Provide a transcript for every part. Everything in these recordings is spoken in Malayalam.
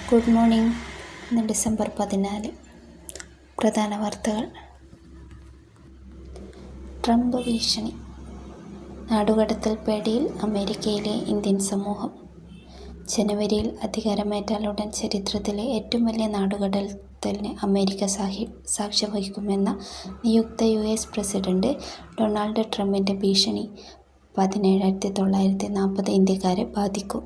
Good morning. ഇന്ന് ഡിസംബർ 14. പ്രധാന വാർത്തകൾ. ട്രംപ് ഭീഷണി. നാടുകടത്തൽ പേടിയിൽ അമേരിക്കയിലെ ഇന്ത്യൻ സമൂഹം. ജനുവരിയിൽ അധികാരമേറ്റാലുടൻ ചരിത്രത്തിലെ ഏറ്റവും വലിയ നാടുകടത്തലിന് അമേരിക്ക സാക്ഷ്യം വഹിക്കുമെന്ന നിയുക്ത US പ്രസിഡന്റ് ഡൊണാൾഡ് ട്രംപിൻ്റെ ഭീഷണി 17,940 ഇന്ത്യക്കാരെ ബാധിക്കും.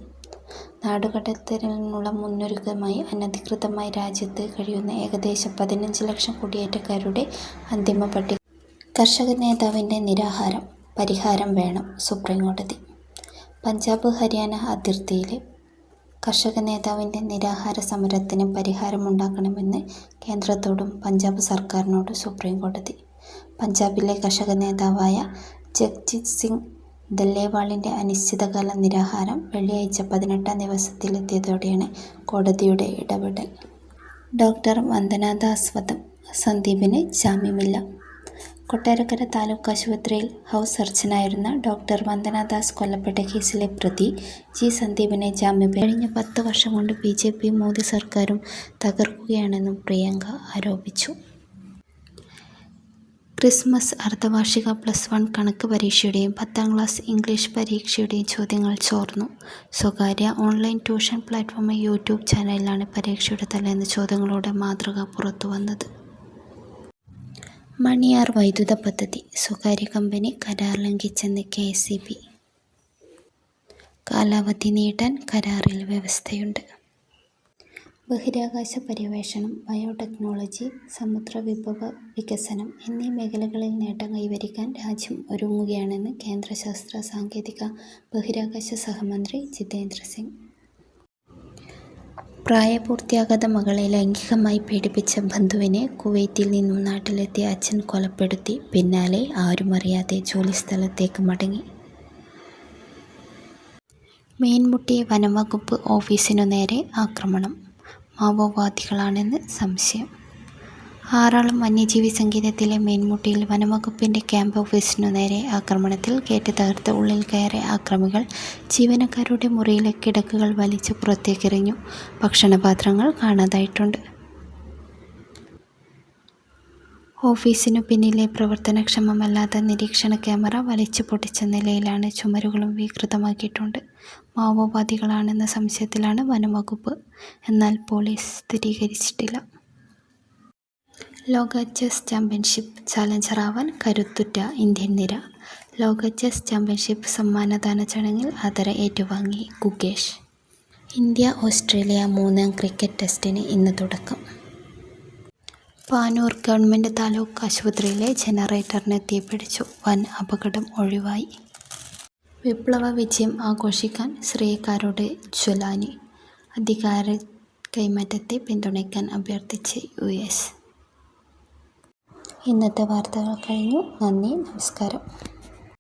നാടുകടത്തലിനുള്ള മുന്നൊരുക്കമായി അനധികൃതമായി രാജ്യത്ത് കഴിയുന്ന ഏകദേശം 15 ലക്ഷം കുടിയേറ്റക്കാരുടെ അന്തിമ പട്ടിക. കർഷക നേതാവിൻ്റെ നിരാഹാരം പരിഹാരം വേണം സുപ്രീംകോടതി. പഞ്ചാബ് ഹരിയാന അതിർത്തിയിലെ കർഷക നേതാവിൻ്റെ നിരാഹാര സമരത്തിന് പരിഹാരമുണ്ടാക്കണമെന്ന് കേന്ദ്രത്തോടും പഞ്ചാബ് സർക്കാരിനോടും സുപ്രീംകോടതി. പഞ്ചാബിലെ കർഷക നേതാവായ ജഗ്ജിത് സിംഗ് ദല്ലേവാളിൻ്റെ അനിശ്ചിതകാല നിരാഹാരം വെള്ളിയാഴ്ച 18ാം ദിവസത്തിലെത്തിയതോടെയാണ് കോടതിയുടെ ഇടപെടൽ. ഡോക്ടർ വന്ദനാദാസ് വധം. സന്ദീപിന് ജാമ്യമില്ല. കൊട്ടാരക്കര താലൂക്ക് ആശുപത്രിയിൽ ഹൗസ് സർജനായിരുന്ന ഡോക്ടർ വന്ദനാദാസ് കൊല്ലപ്പെട്ട കേസിലെ പ്രതി ജി സന്ദീപിനെ ജാമ്യത്തിൽ കഴിഞ്ഞ 10 വർഷം കൊണ്ട് BJP മോദി സർക്കാരും തകർക്കുകയാണെന്നും പ്രിയങ്ക ആരോപിച്ചു. ക്രിസ്മസ് അർദ്ധവാർഷിക +1 കണക്ക് പരീക്ഷയുടെയും 10ാം ക്ലാസ് ഇംഗ്ലീഷ് പരീക്ഷയുടെയും ചോദ്യങ്ങൾ ചോർന്നു. സ്വകാര്യ ഓൺലൈൻ ട്യൂഷൻ പ്ലാറ്റ്ഫോം YouTube ചാനലിലാണ് പരീക്ഷയുടെ തലേന്ന് ചോദ്യങ്ങളുടെ മാതൃക പുറത്തുവന്നത്. മണിയാർ വൈദ്യുത പദ്ധതി സ്വകാര്യ കമ്പനി കരാർ ലംഘിച്ചെന്ന് KSEB. കാലാവധി നീട്ടാൻ കരാറിൽ വ്യവസ്ഥയുണ്ട്. ബഹിരാകാശ പര്യവേഷണം, ബയോടെക്നോളജി, സമുദ്രവിഭവ വികസനം എന്നീ മേഖലകളിൽ നേട്ടം കൈവരിക്കാൻ രാജ്യം ഒരുങ്ങുകയാണെന്ന് കേന്ദ്ര ശാസ്ത്ര സാങ്കേതിക ബഹിരാകാശ സഹമന്ത്രി ജിതേന്ദ്ര സിംഗ്. പ്രായപൂർത്തിയാകാത്ത മകളെ ലൈംഗികമായി പീഡിപ്പിച്ച ബന്ധുവിനെ കുവൈറ്റിൽ നിന്നും നാട്ടിലെത്തിയ അച്ഛൻ കൊലപ്പെടുത്തി. പിന്നാലെ ആരുമറിയാതെ ജോലിസ്ഥലത്തേക്ക് മടങ്ങി. മീൻമുട്ടി വനംവകുപ്പ് ഓഫീസിനു നേരെ ആക്രമണം. മാവോവാദികളാണെന്ന് സംശയം. ആറളം വന്യജീവി സങ്കേതത്തിലെ മീൻമുട്ടിയിൽ വനംവകുപ്പിൻ്റെ ക്യാമ്പ് ഓഫീസിനു നേരെ ആക്രമണത്തിൽ ഗേറ്റ് തകർത്ത് ഉള്ളിൽ കയറിയ ആക്രമികൾ ജീവനക്കാരുടെ മുറിയിലെ കിടക്കകൾ വലിച്ച് പുറത്തേക്കെറിഞ്ഞു. ഭക്ഷണപാത്രങ്ങൾ കാണാതായിട്ടുണ്ട്. ഓഫീസിനു പിന്നിലെ പ്രവർത്തനക്ഷമമല്ലാത്ത നിരീക്ഷണ ക്യാമറ വലിച്ചു പൊട്ടിച്ച നിലയിലാണ്. ചുമരുകളും വികൃതമാക്കിയിട്ടുണ്ട്. മാവോവാദികളാണെന്ന സംശയത്തിലാണ് വനംവകുപ്പ്. എന്നാൽ പോലീസ് സ്ഥിരീകരിച്ചിട്ടില്ല. ലോക ചെസ് ചാമ്പ്യൻഷിപ്പ് ചാലഞ്ചറാവാൻ കരുത്തുറ്റ ഇന്ത്യൻ നിര. ലോക ചെസ് ചാമ്പ്യൻഷിപ്പ് സമ്മാനദാന ചടങ്ങിൽ ആദര ഏറ്റുവാങ്ങി ഗുകേഷ്. ഇന്ത്യ-ഓസ്ട്രേലിയ 3ാം ക്രിക്കറ്റ് ടെസ്റ്റിന് ഇന്ന് തുടക്കം. പാനൂർ ഗവൺമെൻറ് താലൂക്ക് ആശുപത്രിയിലെ ജനറേറ്ററിന് തീപിടിച്ചു. വൻ അപകടം ഒഴിവായി. വിപ്ലവ വിജയം ആഘോഷിക്കാൻ ശ്രീക്കാരോട് ജ്വലാനി. അധികാര കൈമാറ്റത്തെ പിന്തുണയ്ക്കാൻ അഭ്യർത്ഥിച്ച് US. ഇന്നത്തെ വാർത്തകൾ കഴിഞ്ഞു. നന്ദി, നമസ്കാരം.